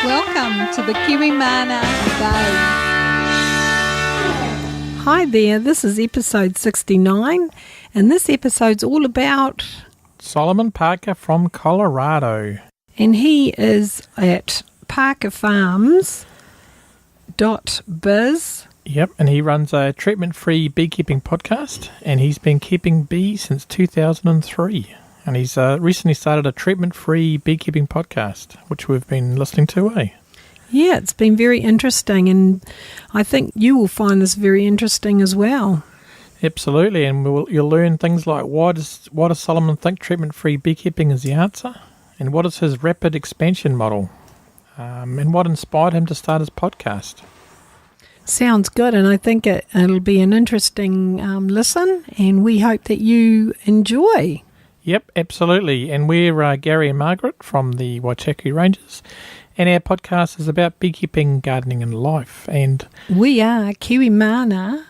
Welcome to the Kiwi Mana Day. Hi there, this is episode 69, and this episode's all about Solomon Parker from Colorado. And he is at parkerfarms.biz. Yep, and he runs a treatment-free beekeeping podcast, and he's been keeping bees since 2003. And he's recently started a treatment-free beekeeping podcast, which we've been listening to, eh? Yeah, it's been very interesting, and I think you will find this very interesting as well. Absolutely, and you'll learn things like why does Solomon think treatment-free beekeeping is the answer, and what is his rapid expansion model, and what inspired him to start his podcast. Sounds good, and I think it'll be an interesting listen, and we hope that you enjoy. Yep, absolutely. And we're Gary and Margaret from the Waitakere Ranges, and our podcast is about beekeeping, gardening and life. And we are Kiwi Mana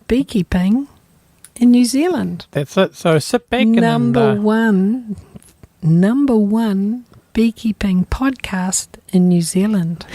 Beekeeping in New Zealand. That's it. So sit back and... Number one beekeeping podcast in New Zealand.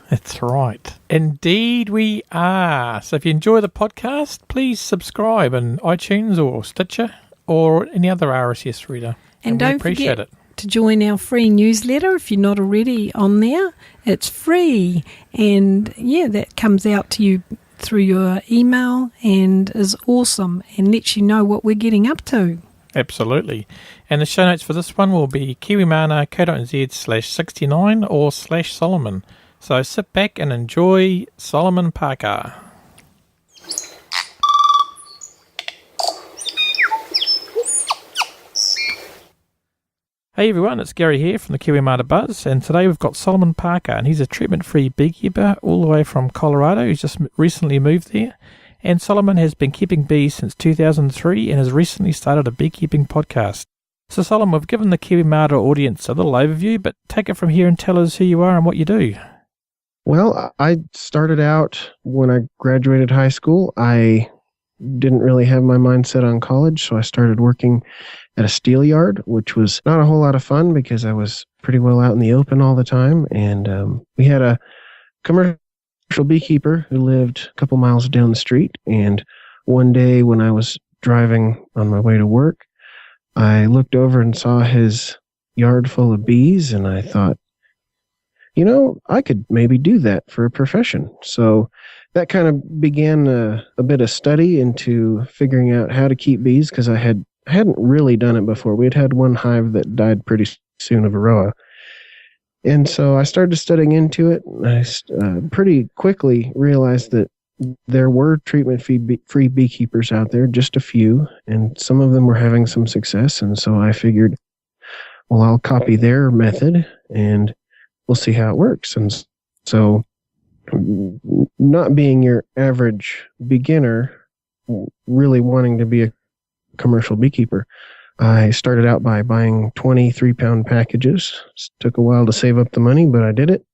That's right. Indeed we are. So if you enjoy the podcast, please subscribe in iTunes or Stitcher or any other RSS reader. And we don't appreciate forget it. to join our free newsletter if you're not already on there. It's free, and yeah, that comes out to you through your email and is awesome and lets you know what we're getting up to. Absolutely. And the show notes for this one will be kiwimana.co.nz/69 or /Solomon. So sit back and enjoy Solomon Parker. Hey everyone, it's Gary here from the Kiwi Mana Buzz, and today we've got Solomon Parker, and he's a treatment-free beekeeper all the way from Colorado. He's just recently moved there, and Solomon has been keeping bees since 2003 and has recently started a beekeeping podcast. So Solomon, we've given the Kiwi Mana audience a little overview, but take it from here and tell us who you are and what you do. Well, I started out when I graduated high school. I didn't really have my mind set on college, so I started working at a steel yard, which was not a whole lot of fun because I was pretty well out in the open all the time. And we had a commercial beekeeper who lived a couple miles down the street. And one day when I was driving on my way to work, I looked over and saw his yard full of bees, and I thought, you know, I could maybe do that for a profession. So that kind of began a bit of study into figuring out how to keep bees, because I hadn't really done it before. We had one hive that died pretty soon of varroa. And so I started studying into it. And I pretty quickly realized that there were treatment-free beekeepers out there, just a few, and some of them were having some success. And so I figured, well, I'll copy their method and we'll see how it works. And so, not being your average beginner, really wanting to be a commercial beekeeper, I started out by buying 23-pound packages. It took a while to save up the money, but I did it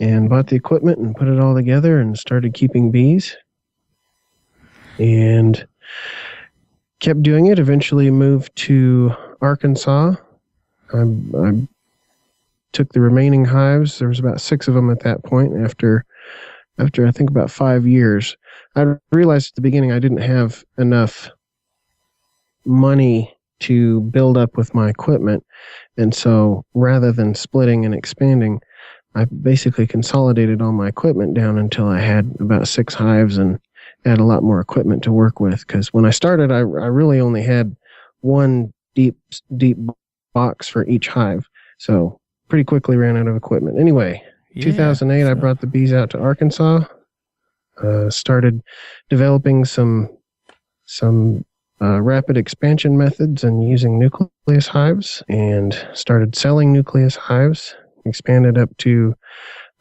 and bought the equipment and put it all together and started keeping bees and kept doing it. Eventually moved to Arkansas. I took the remaining hives. There was about 6 of them at that point. After I think about 5 years, I realized at the beginning I didn't have enough money to build up with my equipment. And so rather than splitting and expanding, I basically consolidated all my equipment down until I had about 6 hives and had a lot more equipment to work with. Because when I started, I really only had one deep box for each hive. So pretty quickly ran out of equipment. Anyway, 2008, I brought the bees out to Arkansas, started developing some rapid expansion methods and using nucleus hives, and started selling nucleus hives. Expanded up to,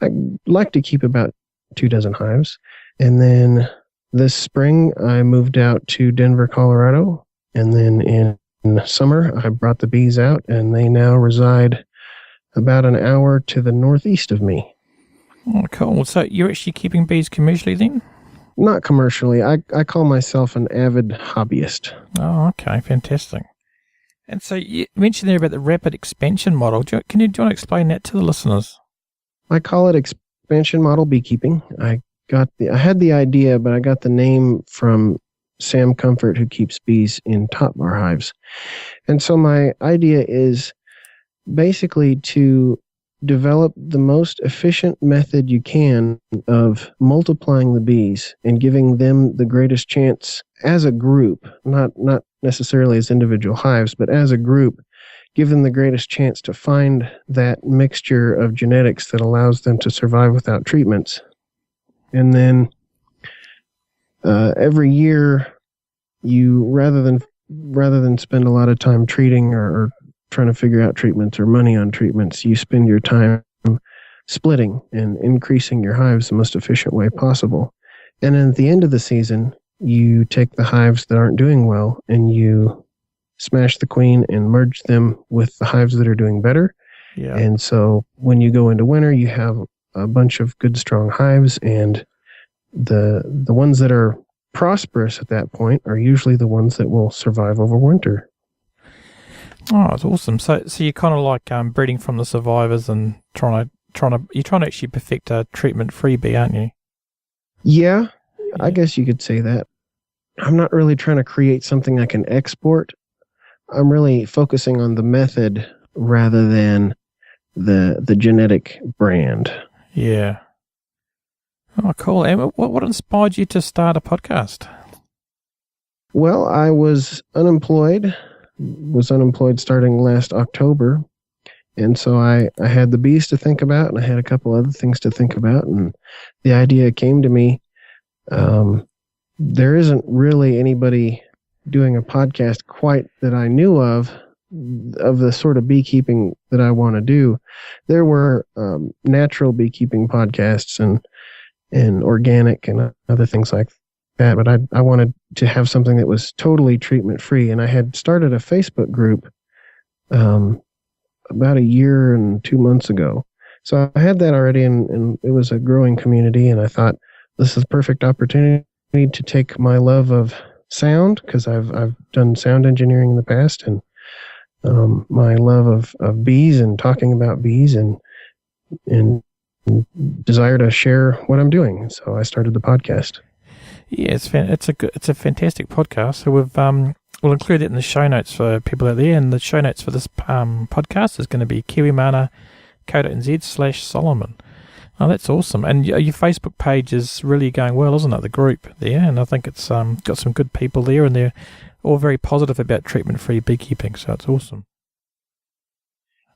I'd like to keep about 24 hives. And then this spring, I moved out to Denver, Colorado. And then in summer, I brought the bees out, and they now reside about an hour to the northeast of me. Oh, cool. So you're actually keeping bees commercially then? Not commercially. I call myself an avid hobbyist. Oh, okay. Fantastic. And so you mentioned there about the rapid expansion model. Do you want to explain that to the listeners? I call it expansion model beekeeping. I had the idea, but I got the name from Sam Comfort, who keeps bees in top bar hives. And so my idea is basically to develop the most efficient method you can of multiplying the bees and giving them the greatest chance as a group, not necessarily as individual hives, but as a group, give them the greatest chance to find that mixture of genetics that allows them to survive without treatments. And then every year, you rather than spend a lot of time treating or trying to figure out treatments or money on treatments, you spend your time splitting and increasing your hives the most efficient way possible. And then at the end of the season, you take the hives that aren't doing well and you smash the queen and merge them with the hives that are doing better. Yeah. And so when you go into winter, you have a bunch of good, strong hives, and the ones that are prosperous at that point are usually the ones that will survive over winter. Oh, it's awesome. So you're kind of like breeding from the survivors and you're trying to actually perfect a treatment-free bee, aren't you? Yeah, I guess you could say that. I'm not really trying to create something I can export. I'm really focusing on the method rather than the genetic brand. Yeah. Oh, cool. And what inspired you to start a podcast? Well, I was unemployed starting last October. And so I had the bees to think about, and I had a couple other things to think about. And the idea came to me. There isn't really anybody doing a podcast quite that I knew of the sort of beekeeping that I want to do. There were natural beekeeping podcasts and organic and other things like that, but I wanted to have something that was totally treatment free. And I had started a Facebook group about a year and 2 months ago. So I had that already, and it was a growing community, and I thought this is a perfect opportunity to take my love of sound, because I've done sound engineering in the past, and my love of bees and talking about bees and desire to share what I'm doing. So I started the podcast. Yeah, it's a fantastic podcast. So we'll include it in the show notes for people out there. And the show notes for this podcast is going to be kiwimana.co.nz/Solomon. Oh, that's awesome. And your Facebook page is really going well, isn't it? The group there, and I think it's got some good people there, and they're all very positive about treatment-free beekeeping. So it's awesome.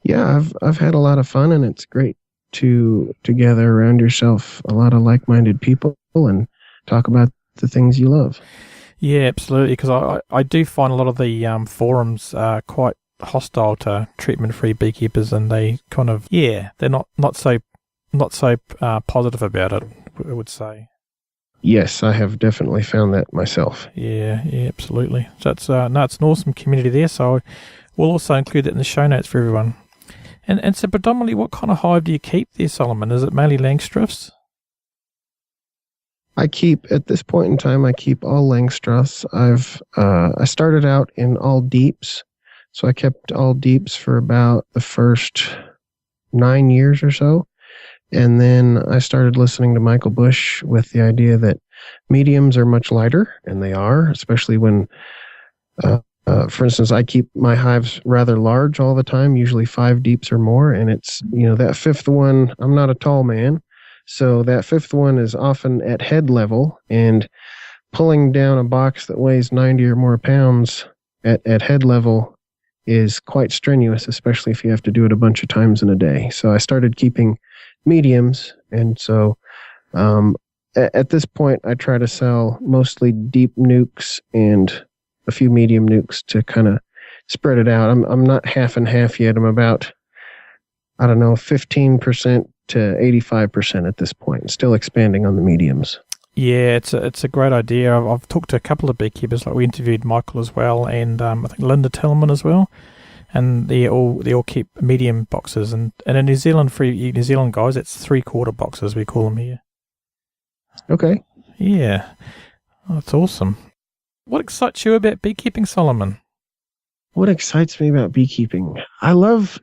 Yeah, I've had a lot of fun, and it's great to gather around yourself a lot of like-minded people and talk about the things you love. Yeah, absolutely. Because I do find a lot of the forums are quite hostile to treatment-free beekeepers, and they kind of they're not so positive about it, I would say. Yes, I have definitely found that myself. Yeah, absolutely. So it's an awesome community there. So we'll also include it in the show notes for everyone. And so predominantly, what kind of hive do you keep there, Solomon? Is it mainly Langstroths? At this point in time, I keep all Langstroths. I started out in all deeps, so I kept all deeps for about the first 9 years or so. And then I started listening to Michael Bush with the idea that mediums are much lighter, and they are, especially when, for instance, I keep my hives rather large all the time, usually 5 deeps or more. And it's, that fifth one, I'm not a tall man, so that fifth one is often at head level, and pulling down a box that weighs 90 or more pounds at head level is quite strenuous, especially if you have to do it a bunch of times in a day. So I started keeping mediums, and so at this point I try to sell mostly deep nukes and a few medium nukes to kind of spread it out. I'm not half and half yet. I'm about 15% to 85% at this point, still expanding on the mediums. Yeah, it's a great idea. I've talked to a couple of beekeepers, like we interviewed Michael as well, and I think Linda Tillman as well. And they all keep medium boxes, and in New Zealand, for you New Zealand guys, it's 3/4 boxes, we call them here. Okay. Yeah, that's awesome. What excites you about beekeeping, Solomon? What excites me about beekeeping? I love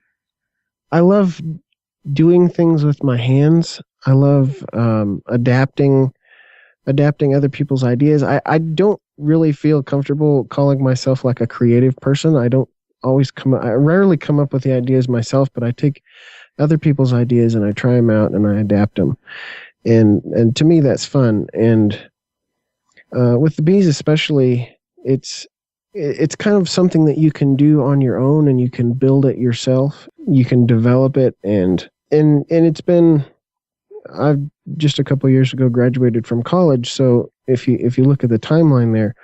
doing things with my hands. I love adapting other people's ideas. I don't really feel comfortable calling myself like a creative person. I rarely come up with the ideas myself, but I take other people's ideas and I try them out and I adapt them. And to me, that's fun. And with the bees especially, it's kind of something that you can do on your own, and you can build it yourself. You can develop it, and it's been. I've just a couple of years ago graduated from college, so if you look at the timeline there,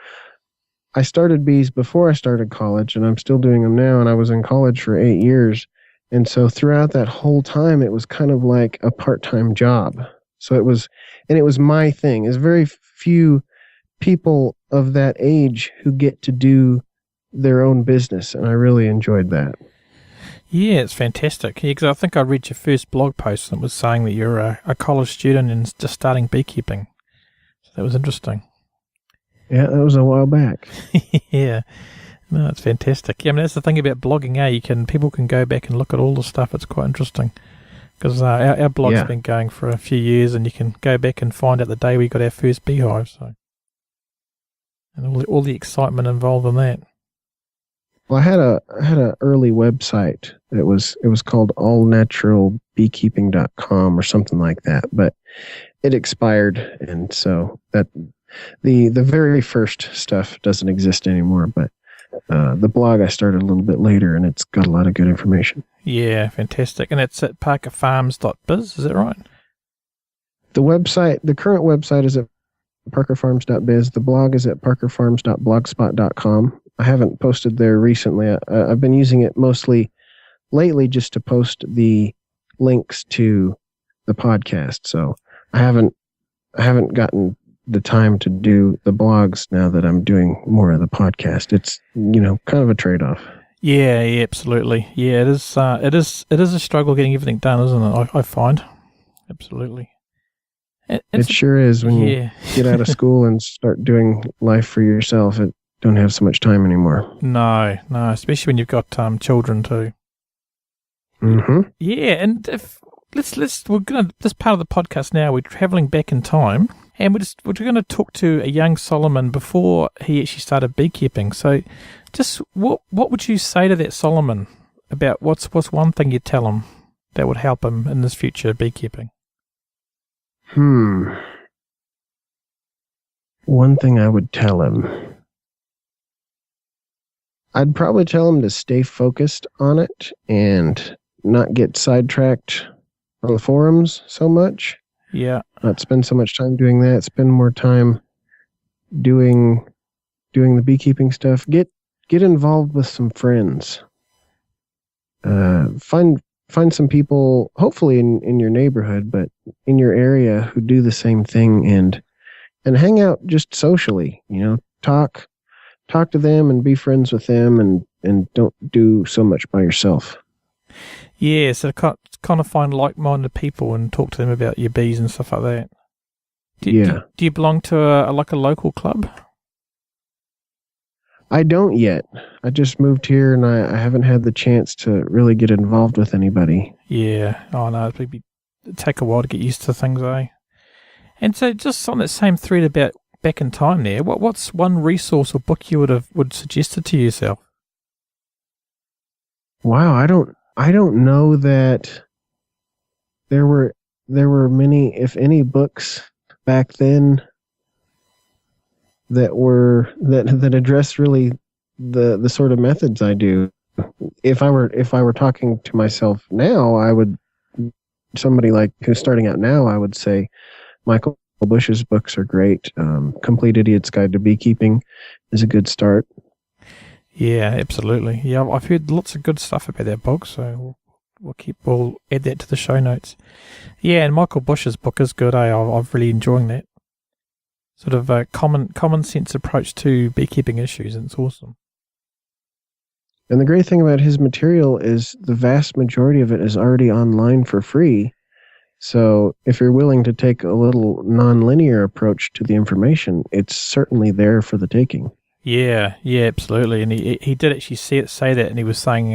I started bees before I started college, and I'm still doing them now. And I was in college for 8 years, and so throughout that whole time, it was kind of like a part-time job. So it was my thing. There's very few people of that age who get to do their own business, and I really enjoyed that. Yeah, it's fantastic. Yeah, because I think I read your first blog post and it was saying that you're a college student and just starting beekeeping. So that was interesting. Yeah, that was a while back. Yeah, no, it's fantastic. Yeah, I mean, that's the thing about blogging, people can go back and look at all the stuff. It's quite interesting. Because our blog's been going for a few years, and you can go back and find out the day we got our first beehive. So, and all the excitement involved in that. Well, I had a early website. It was called allnaturalbeekeeping.com or something like that, but it expired, and so that the very first stuff doesn't exist anymore. But the blog I started a little bit later, and it's got a lot of good information. Yeah, fantastic. And it's at parkerfarms.biz, is that right? The current website is at parkerfarms.biz. The blog is at parkerfarms.blogspot.com. I haven't posted there recently. I've been using it mostly lately just to post the links to the podcast. So I haven't gotten the time to do the blogs now that I'm doing more of the podcast. It's, kind of a trade-off. Yeah, absolutely. Yeah, it is a struggle getting everything done, isn't it? I find. Absolutely. It sure is when you get out of school and start doing life for yourself. It don't have so much time anymore. No, especially when you've got children too. Mm-hmm. Yeah, and we're gonna, this part of the podcast now, we're traveling back in time, and we're going to talk to a young Solomon before he actually started beekeeping. So, just what would you say to that Solomon about what's one thing you'd tell him that would help him in his future beekeeping? One thing I would tell him, I'd probably tell him to stay focused on it and not get sidetracked on the forums so much. Yeah. Not spend so much time doing that. Spend more time doing the beekeeping stuff. Get involved with some friends. Find some people, hopefully in your neighborhood, but in your area, who do the same thing, and hang out just socially. Talk to them and be friends with them, and don't do so much by yourself. Yeah, so kind of find like-minded people and talk to them about your bees and stuff like that. Do you belong to a local club? I don't yet. I just moved here, and I haven't had the chance to really get involved with anybody. Yeah. Oh, no, it'd take a while to get used to things, eh? And so just on that same thread about back in time there, what's one resource or book you would suggest it to yourself? Wow, I don't know that there were many, if any, books back then that address really the sort of methods I do. If I were talking to myself now, somebody like who's starting out now, I would say Michael Bush's books are great. Complete Idiot's Guide to Beekeeping is a good start. Yeah, absolutely. Yeah, I've heard lots of good stuff about that book, so we'll add that to the show notes. Yeah, and Michael Bush's book is good. I've really enjoying that. Sort of a common sense approach to beekeeping issues, and it's awesome. And the great thing about his material is the vast majority of it is already online for free. So if you're willing to take a little non-linear approach to the information, it's certainly there for the taking. Yeah, absolutely. And he did actually say that, and he was saying,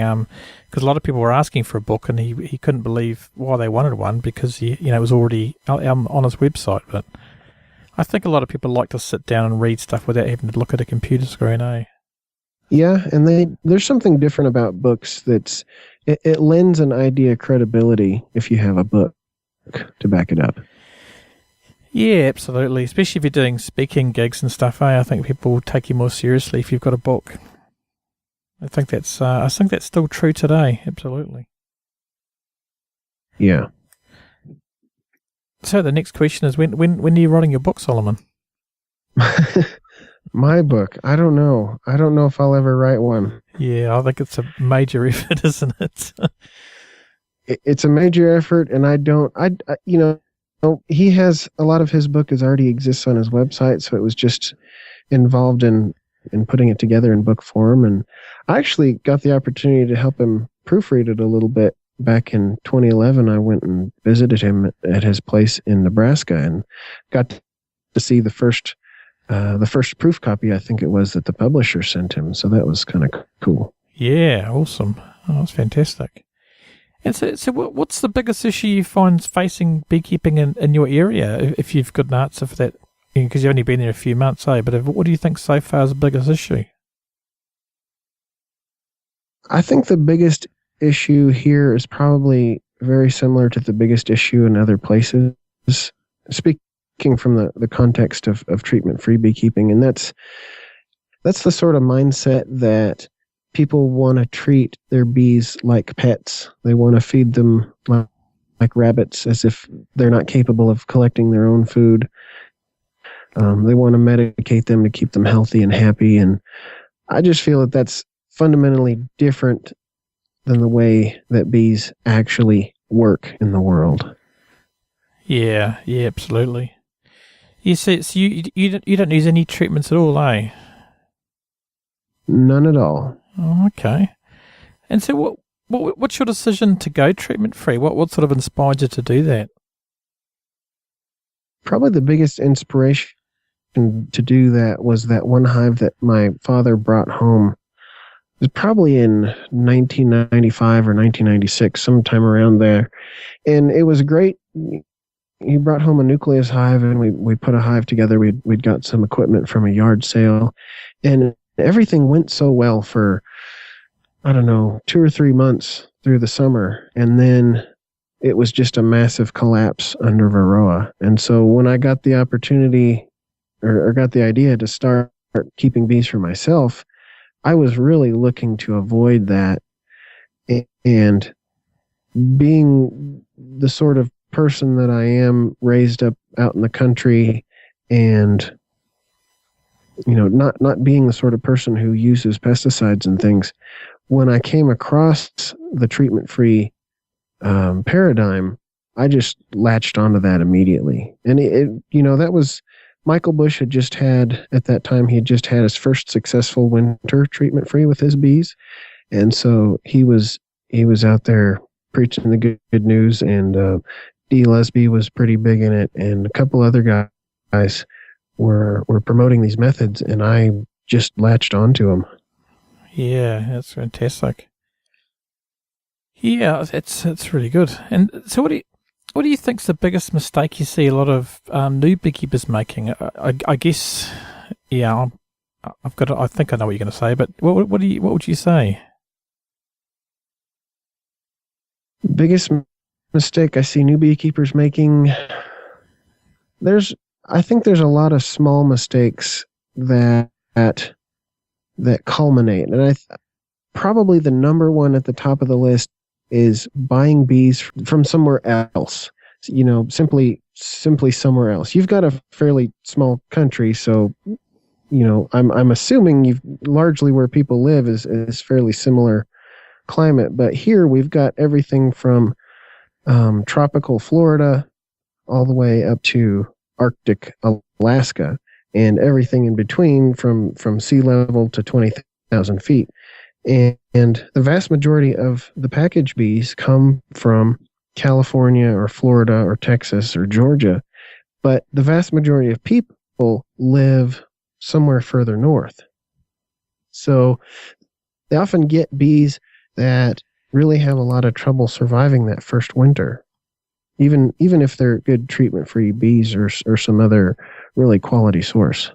because a lot of people were asking for a book, and he couldn't believe why they wanted one, because it was already on his website. But I think a lot of people like to sit down and read stuff without having to look at a computer screen, eh? Yeah, and there's something different about books it lends an idea credibility if you have a book to back it up. Yeah, absolutely. Especially if you're doing speaking gigs and stuff, I think people will take you more seriously if you've got a book. I think that's still true today. Absolutely. Yeah. So the next question is, when are you writing your book, Solomon? My book. I don't know. I don't know if I'll ever write one. Yeah, I think it's a major effort, isn't it? It's a major effort, and he has a lot of his book already exists on his website, so it was just involved in putting it together in book form. And I actually got the opportunity to help him proofread it a little bit back in 2011. I went and visited him at his place in Nebraska and got to see the first proof copy, I think it was, that the publisher sent him. So that was kind of cool. Yeah, awesome. Oh, that's fantastic. And so what's the biggest issue you find facing beekeeping in your area, if you've got an answer for that? Because you've only been there a few months, eh? But what do you think so far is the biggest issue? I think the biggest issue here is probably very similar to the biggest issue in other places. Speaking from the context of treatment-free beekeeping, and that's the sort of mindset that people want to treat their bees like pets. They want to feed them like rabbits, as if they're not capable of collecting their own food. They want to medicate them to keep them healthy and happy. And I just feel that that's fundamentally different than the way that bees actually work in the world. Yeah, absolutely. You see, so you don't use any treatments at all, eh? None at all. Oh, okay. And so what's your decision to go treatment-free? What sort of inspired you to do that? Probably the biggest inspiration to do that was that one hive that my father brought home. It was probably in 1995 or 1996, sometime around there. And it was great. He brought home a nucleus hive, and we put a hive together. We'd got some equipment from a yard sale, and everything went so well for, I don't know, 2 or 3 months through the summer. And then it was just a massive collapse under Varroa. And so when I got the opportunity or got the idea to start keeping bees for myself, I was really looking to avoid that. And being the sort of person that I am, raised up out in the country, and not being the sort of person who uses pesticides and things, when I came across the treatment-free paradigm, I just latched onto that immediately. And that was, Michael Bush had just had, at that time, he had just had his first successful winter treatment-free with his bees. And so he was out there preaching the good news, and D. Lesby was pretty big in it, and a couple other guys were promoting these methods, and I just latched onto them. Yeah, that's fantastic. Yeah, it's really good. And so what do you think's the biggest mistake you see a lot of new beekeepers making? I guess, yeah, I think I know what you're going to say, but what would you say? Biggest mistake I see new beekeepers making, I think there's a lot of small mistakes that culminate, and probably the number one at the top of the list is buying bees from somewhere else. Simply somewhere else. You've got a fairly small country, so I'm assuming you've largely where people live is fairly similar climate. But here we've got everything from tropical Florida all the way up to Arctic Alaska, and everything in between from sea level to 20,000 feet. And the vast majority of the package bees come from California or Florida or Texas or Georgia, but the vast majority of people live somewhere further north. So they often get bees that really have a lot of trouble surviving that first winter, even if they're good treatment-free bees or some other really quality source.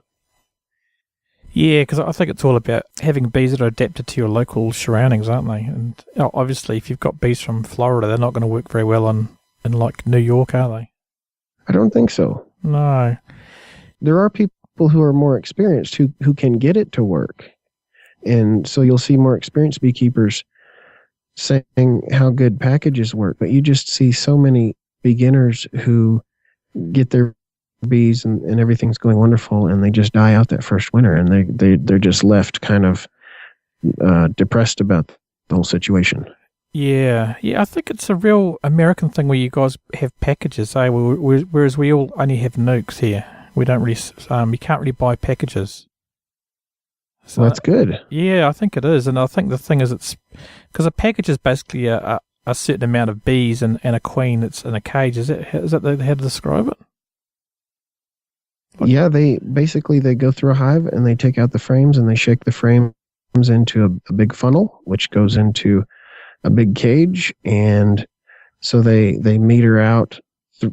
Yeah, because I think it's all about having bees that are adapted to your local surroundings, aren't they? And obviously, if you've got bees from Florida, they're not going to work very well in like New York, are they? I don't think so. No. There are people who are more experienced who can get it to work. And so you'll see more experienced beekeepers saying how good packages work, but you just see so many beginners who get their bees and everything's going wonderful, and they just die out that first winter, and they're just left kind of depressed about the whole situation. Yeah, I think it's a real American thing where you guys have packages, eh? Whereas we all only have nukes here. We don't really, you can't really buy packages. So, well, that's good. Yeah, I think it is, and I think the thing is, it's because a package is basically a certain amount of bees and a queen that's in a cage. Is that how to describe it? Yeah, they go through a hive and they take out the frames and they shake the frames into a big funnel, which goes into a big cage, and so they meter out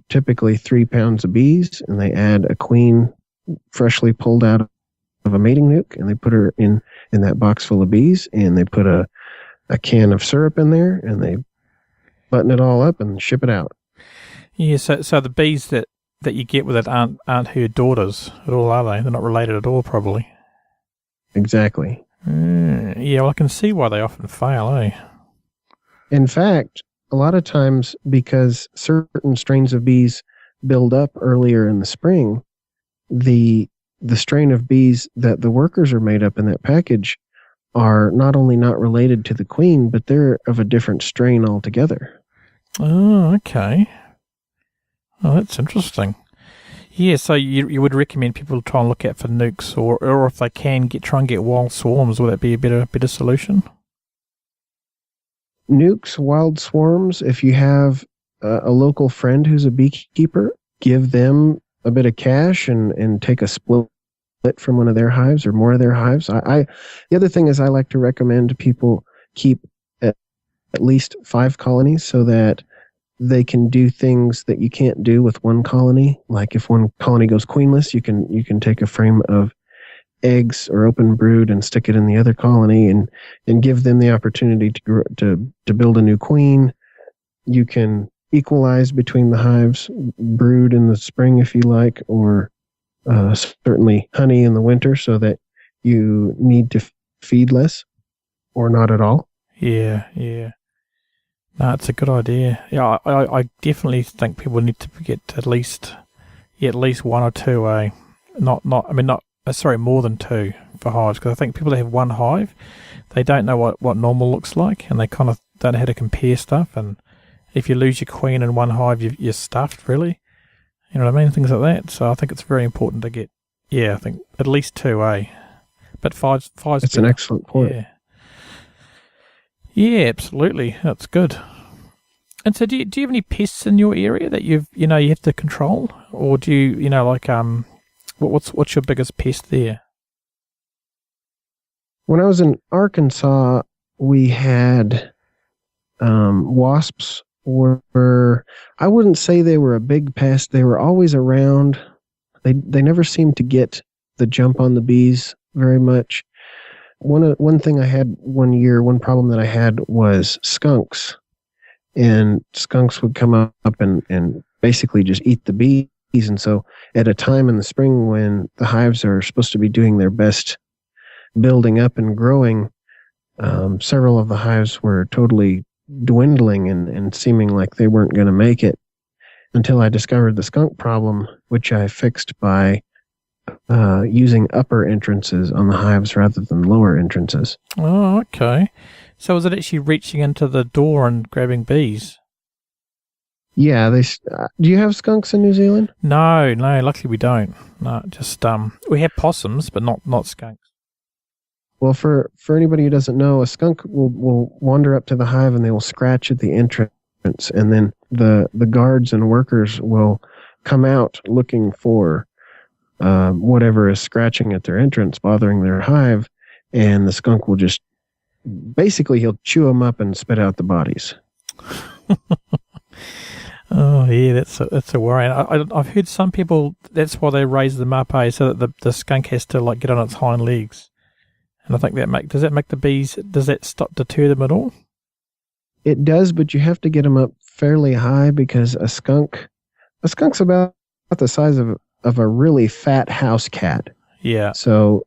typically 3 pounds of bees, and they add a queen freshly pulled out of a mating nuke, and they put her in that box full of bees, and they put a can of syrup in there, and they button it all up and ship it out. Yeah, so the bees that you get with it aren't her daughters at all, are they? They're not related at all, probably. Exactly. Yeah, well, I can see why they often fail, eh? In fact, a lot of times, because certain strains of bees build up earlier in the spring, the strain of bees that the workers are made up in that package are not only not related to the queen, but they're of a different strain altogether. Oh, okay. Oh, that's interesting. Yeah, so you would recommend people try and look out for nukes, or if they can try and get wild swarms, would that be a better solution? Nukes, wild swarms, if you have a local friend who's a beekeeper, give them a bit of cash and take a split from one of their hives or more of their hives. The other thing is I like to recommend people keep at least 5 colonies so that they can do things that you can't do with one colony. Like if one colony goes queenless, you can take a frame of eggs or open brood and stick it in the other colony and give them the opportunity to build a new queen. You can equalize between the hives, brood in the spring if you like, or certainly honey in the winter, so that you need to feed less or not at all. Yeah. No, it's a good idea. Yeah, I definitely think people need to get at least 1 or 2, more than 2 for hives, because I think people that have one hive, they don't know what normal looks like, and they kind of don't know how to compare stuff, and if you lose your queen in one hive, you're stuffed, really. You know what I mean? Things like that. So I think it's very important to get, I think at least 2, but 5's That's an excellent point. Yeah, absolutely. That's good. And so, do you have any pests in your area that you have to control, or do you what's your biggest pest there? When I was in Arkansas, we had wasps. I wouldn't say they were a big pest. They were always around. They never seemed to get the jump on the bees very much. One thing I had one problem that I had was skunks, and skunks would come up and basically just eat the bees. And so at a time in the spring when the hives are supposed to be doing their best building up and growing, several of the hives were totally dwindling and seeming like they weren't going to make it, until I discovered the skunk problem, which I fixed by using upper entrances on the hives rather than lower entrances. Oh, okay. So is it actually reaching into the door and grabbing bees? Yeah, do you have skunks in New Zealand? No, luckily we don't. No, just we have possums, but not skunks. Well, for anybody who doesn't know, a skunk will wander up to the hive and they will scratch at the entrance, and then the guards and workers will come out looking for whatever is scratching at their entrance, bothering their hive, and the skunk will just basically he'll chew them up and spit out the bodies. Oh yeah, that's a worry. I've heard some people that's why they raise them up, so that the skunk has to like get on its hind legs. And I think does that make the bees? Does that deter them at all? It does, but you have to get them up fairly high because a skunk's about the size of a really fat house cat. Yeah. So,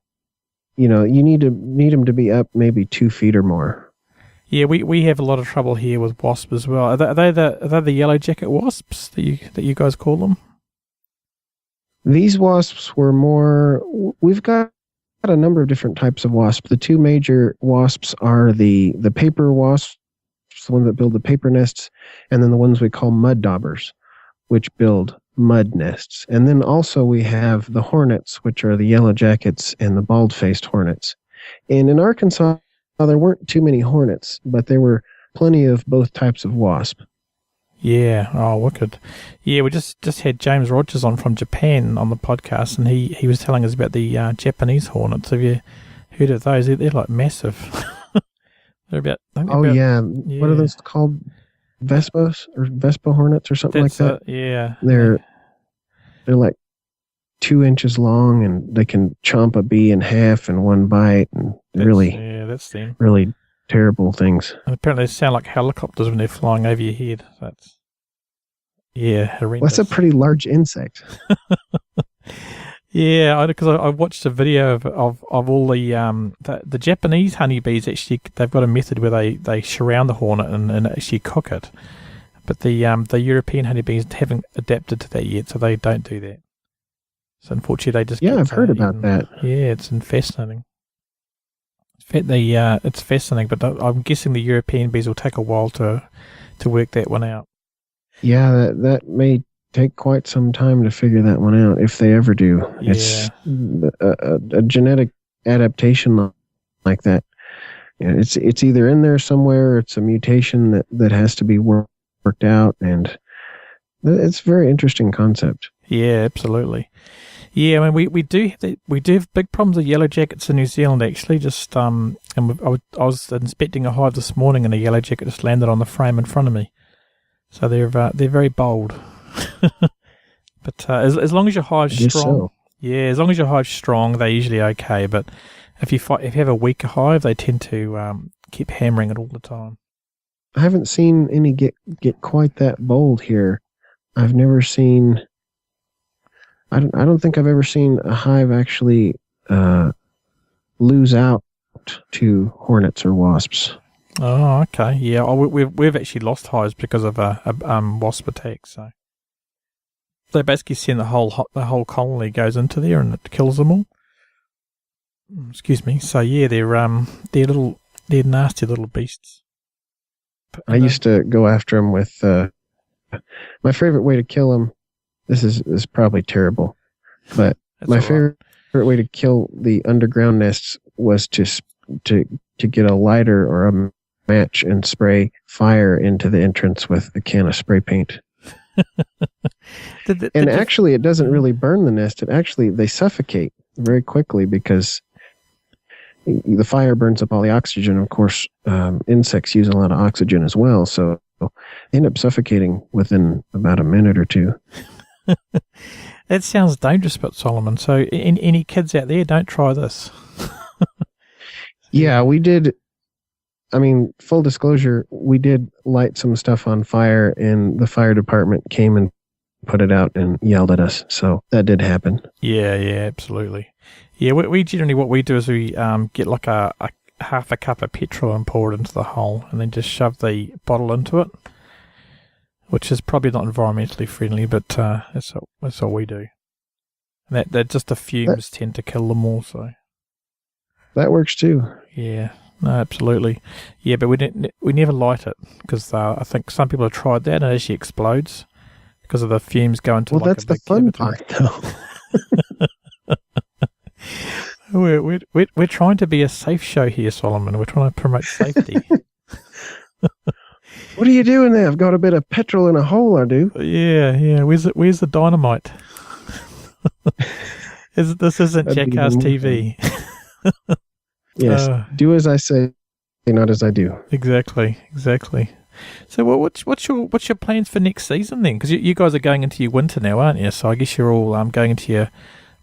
you need them to be up maybe 2 feet or more. Yeah, we have a lot of trouble here with wasps as well. Are they the yellow jacket wasps that you guys call them? These wasps were more. We've got a number of different types of wasps. The 2 major wasps are the paper wasps, the ones that build the paper nests, and then the ones we call mud daubers, which build mud nests. And then also we have the hornets, which are the yellow jackets and the bald-faced hornets. And in Arkansas, there weren't too many hornets, but there were plenty of both types of wasp. Yeah, oh, wicked. Yeah, we just had James Rogers on from Japan on the podcast, and he was telling us about the Japanese hornets. Have you heard of those? They're like massive. They're about. Yeah. What are those called? Vespas or Vespa hornets or something like that? Yeah. They're like 2 inches long, and they can chomp a bee in half in one bite, and that's them. Really terrible things. And apparently they sound like helicopters when they're flying over your head. That's horrendous. Well, that's a pretty large insect. Yeah, because I watched a video of all the Japanese honeybees. Actually, they've got a method where they surround the hornet and actually cook it. But the European honeybees haven't adapted to that yet, so they don't do that. So unfortunately, they just I've heard about that. Yeah, it's fascinating. It's fascinating, but I'm guessing the European bees will take a while to work that one out. Yeah, that may take quite some time to figure that one out, if they ever do. Yeah. It's a genetic adaptation like that. It's either in there somewhere, or it's a mutation that has to be worked out, and it's a very interesting concept. Yeah, absolutely. Yeah, I mean, we do have big problems with yellow jackets in New Zealand. Actually, just and I was inspecting a hive this morning, and a yellow jacket just landed on the frame in front of me. So they're very bold. But as long as your hive's strong, as long as your hive's strong, they're usually okay. But if you have a weaker hive, they tend to keep hammering it all the time. I haven't seen any get quite that bold here. I've never seen. I don't think I've ever seen a hive actually lose out to hornets or wasps. Oh, okay. Yeah, we've actually lost hives because of a wasp attack. So they basically send the whole colony goes into there and it kills them all. Excuse me. So yeah, they're nasty little beasts. I used to go after them with my favorite way to kill them. This is probably terrible, but my favorite way to kill the underground nests was to get a lighter or a match and spray fire into the entrance with a can of spray paint. Actually, it doesn't really burn the nest. They suffocate very quickly because the fire burns up all the oxygen. Of course, insects use a lot of oxygen as well, so they end up suffocating within about a minute or two. That sounds dangerous, but Solomon. So, any kids out there, don't try this. Yeah, we did. I mean, full disclosure, we did light some stuff on fire, and the fire department came and put it out and yelled at us. So that did happen. Yeah, absolutely. Yeah, we generally, what we do is we get like a half a cup of petrol and pour it into the hole, and then just shove the bottle into it, which is probably not environmentally friendly, but that's all we do. And that just the fumes tend to kill them all. So that works too. Yeah. No, absolutely. Yeah, but we never light it because I think some people have tried that and it actually explodes because of the fumes going to. Well, that's the fun part, though. We're trying to be a safe show here, Solomon. We're trying to promote safety. What are you doing there? I've got a bit of petrol in a hole, I do. Yeah. Where's the dynamite? This isn't Jackass TV. Yes, do as I say, not as I do. Exactly. So, what's your plans for next season then? Because you guys are going into your winter now, aren't you? So I guess you're all going into your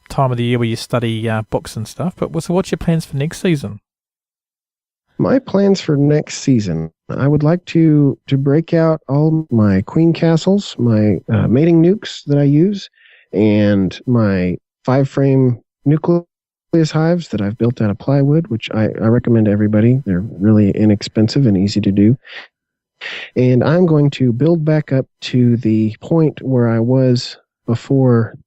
time of the year where you study books and stuff. But so, what's your plans for next season? My plans for next season, I would like to break out all my queen castles, my mating nukes that I use, and my 5-frame nucleus hives that I've built out of plywood, which I recommend to everybody. They're really inexpensive and easy to do. And I'm going to build back up to the point where I was before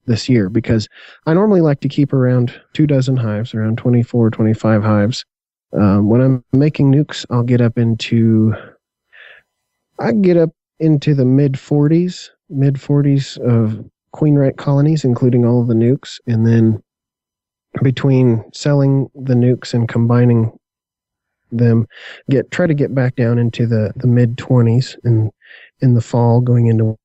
this year, because I normally like to keep around 24 hives, around 24, 25 hives. When I'm making nukes, I get up into the mid 40s of queen right colonies, including all of the nukes. And then between selling the nukes and combining them, try to get back down into the mid 20s in the fall, going into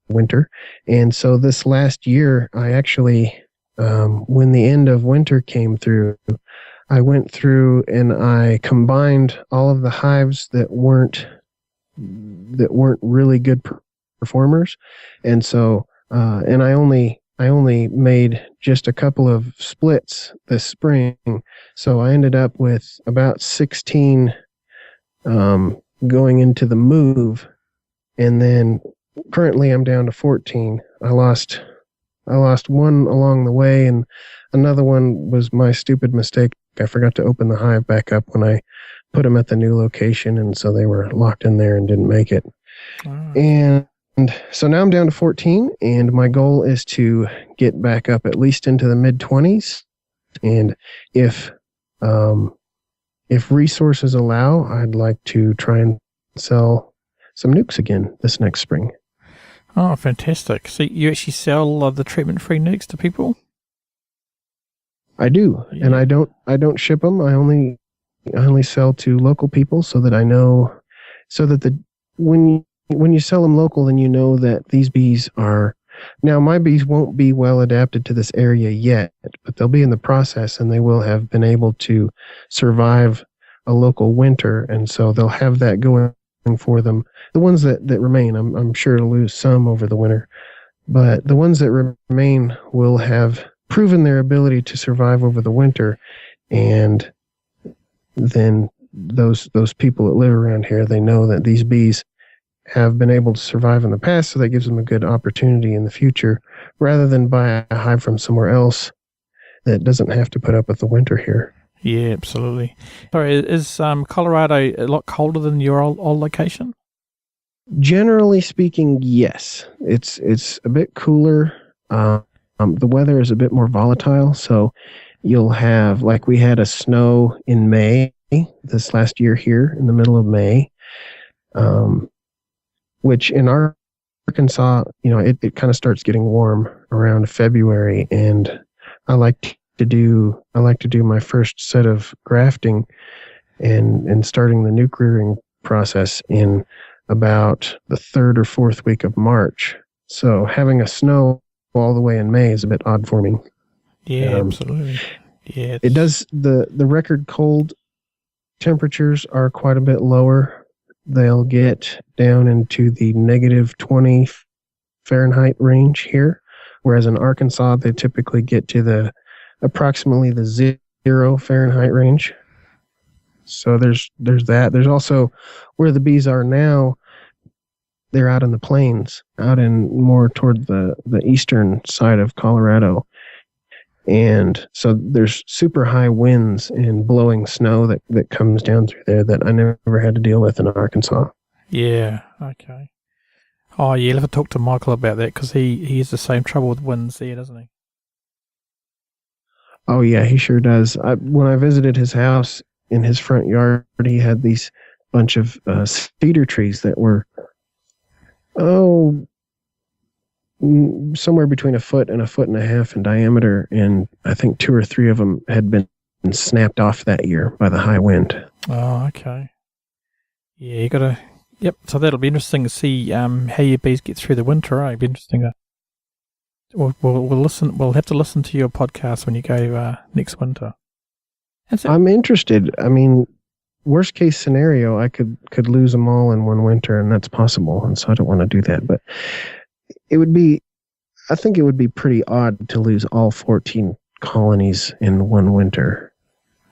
winter. And so this last year, I actually, when the end of winter came through, I went through and I combined all of the hives that weren't really good performers, and so and I only made just a couple of splits this spring, so I ended up with about 16 going into the move, and then currently I'm down to 14. I lost one along the way, and another one was my stupid mistake. I forgot to open the hive back up when I put them at the new location, and so they were locked in there and didn't make it. And so now I'm down to 14, and my goal is to get back up at least into the mid 20s. And if resources allow, I'd like to try and sell some nukes again this next spring. Oh, fantastic! So you actually sell the treatment-free nukes to people? I do, yeah. And I don't ship them. I only sell to local people, so that I know, so that when you sell them local, then you know that these bees are. Now, my bees won't be well adapted to this area yet, but they'll be in the process, and they will have been able to survive a local winter, and so they'll have that going for them. The ones that remain, I'm sure to lose some over the winter, but the ones that remain will have proven their ability to survive over the winter, and then those people that live around here, they know that these bees have been able to survive in the past, so that gives them a good opportunity in the future, rather than buy a hive from somewhere else that doesn't have to put up with the winter here. Yeah, absolutely. Sorry, is Colorado a lot colder than your old location? Generally speaking, yes. It's a bit cooler. The weather is a bit more volatile, so you'll have, like we had a snow in May this last year here in the middle of May, which in Arkansas, it kind of starts getting warm around February, and I like to do my first set of grafting and starting the nuke rearing process in about the 3rd or 4th week of March. So having a snow all the way in May is a bit odd for me. Yeah, absolutely. Yeah, it does. The record cold temperatures are quite a bit lower. They'll get down into the negative 20 Fahrenheit range here, whereas in Arkansas they typically get to approximately the 0 Fahrenheit range. So there's that. There's also where the bees are now. They're out in the plains, out in more toward the eastern side of Colorado. And so there's super high winds and blowing snow that comes down through there that I never had to deal with in Arkansas. Yeah, okay. Oh, yeah, you'll have to talk to Michael about that, because he has the same trouble with winds there, doesn't he? Oh, yeah, he sure does. When I visited his house, in his front yard, he had these bunch of cedar trees that were, somewhere between 1 foot and 1.5 foot in diameter, and I think 2 or 3 of them had been snapped off that year by the high wind. Oh, okay. Yeah, you gotta. Yep. So that'll be interesting to see how your bees get through the winter. Right? It'll be interesting to. We'll listen. We'll have to listen to your podcast when you go next winter. I'm interested. I mean, worst case scenario, I could lose them all in one winter, and that's possible. And so I don't want to do that. But I think it would be pretty odd to lose all 14 colonies in one winter.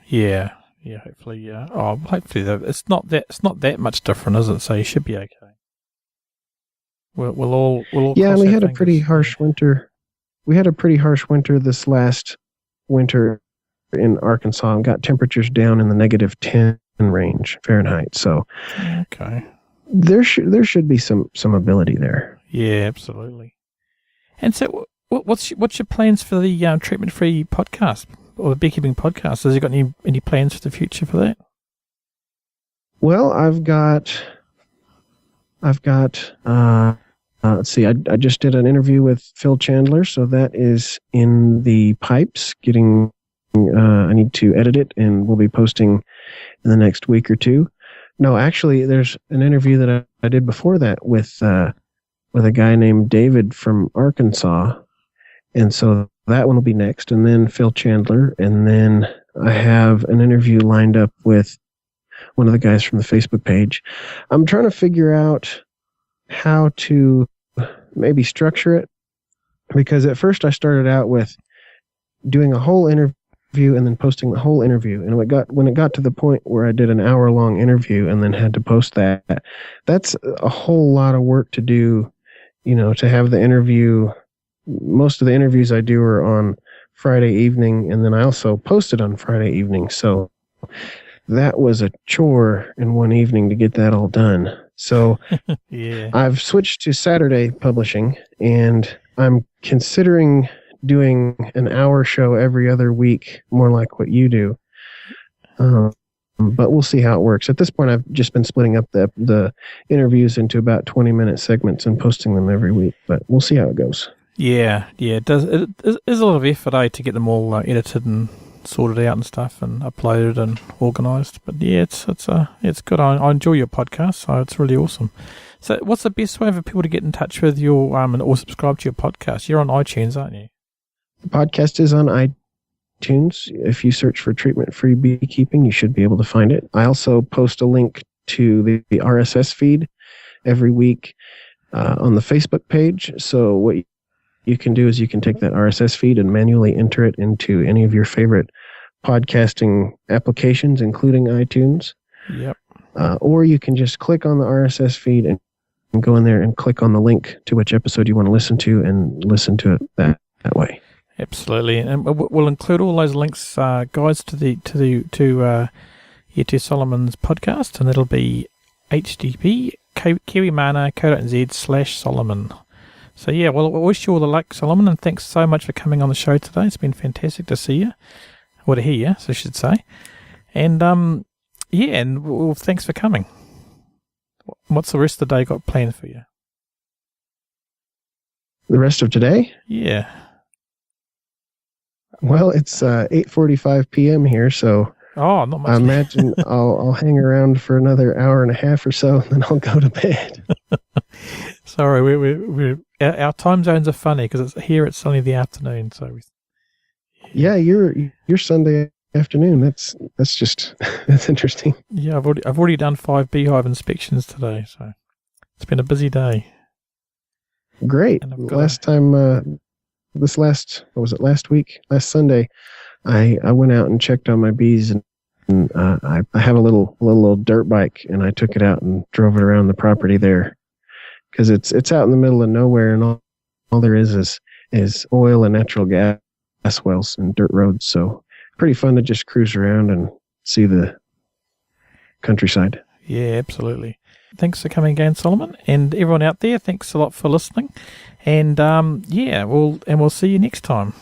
Yeah, hopefully, yeah. Oh, hopefully, though, it's not that much different, is it? So you should be okay. We'll all yeah, and we had fingers. a pretty harsh winter. We had a pretty harsh winter this last winter in Arkansas, and got temperatures down in the -10 range Fahrenheit. So, okay, there should be some ability there. Yeah, absolutely. And so, what's your plans for the treatment-free podcast or the beekeeping podcast? Has you got any plans for the future for that? Well, I've got. Let's see. I just did an interview with Phil Chandler, so that is in the pipes. I need to edit it, and we'll be posting in the next week or two. No, actually, there's an interview that I did before that with a guy named David from Arkansas, and so that one will be next, and then Phil Chandler, and then I have an interview lined up with one of the guys from the Facebook page. I'm trying to figure out how to maybe structure it, because at first I started out with doing a whole interview and then posting the whole interview, and when it got to the point where I did an hour-long interview and then had to post that's a whole lot of work to do, to have the interview. Most of the interviews I do are on Friday evening, and then I also post it on Friday evening, so that was a chore in one evening to get that all done. So yeah, I've switched to Saturday publishing, and I'm considering doing an hour show every other week, more like what you do. But we'll see how it works. At this point, I've just been splitting up the interviews into about 20-minute segments and posting them every week, but we'll see how it goes. Yeah, it does. It is a lot of effort, to get them all edited and sorted out and stuff, and uploaded and organised. But yeah, it's good. I enjoy your podcast, so it's really awesome. So, what's the best way for people to get in touch with your or subscribe to your podcast? You're on iTunes, aren't you? The podcast is on iTunes. If you search for treatment-free beekeeping, you should be able to find it. I also post a link to the RSS feed every week on the Facebook page. So what you can do is you can take that RSS feed and manually enter it into any of your favorite podcasting applications, including iTunes. Yep. Or you can just click on the RSS feed and go in there and click on the link to which episode you want to listen to and listen to it that way. Absolutely, and we'll include all those links, guys, to Solomon's podcast, and it'll be http kiwimana.co.nz/Solomon. So yeah, well, I wish you all the luck, Solomon, and thanks so much for coming on the show today. It's been fantastic to see you, or to hear you, so I should say. And well, thanks for coming. What's the rest of the day got planned for you? The rest of today? Yeah. Well, it's 8:45 p.m. here, so not much. I imagine I'll hang around for another hour and a half or so, and then I'll go to bed. Sorry, our time zones are funny because it's only the afternoon. So yeah, your Sunday afternoon. That's just that's interesting. Yeah, I've already done 5 beehive inspections today, so it's been a busy day. Great. Last week? Last Sunday, I went out and checked on my bees, and I have a little dirt bike, and I took it out and drove it around the property there, because it's out in the middle of nowhere, and all there is oil and natural gas wells and dirt roads. So pretty fun to just cruise around and see the countryside. Yeah, absolutely. Thanks for coming again, Solomon, and everyone out there. Thanks a lot for listening, and we'll see you next time.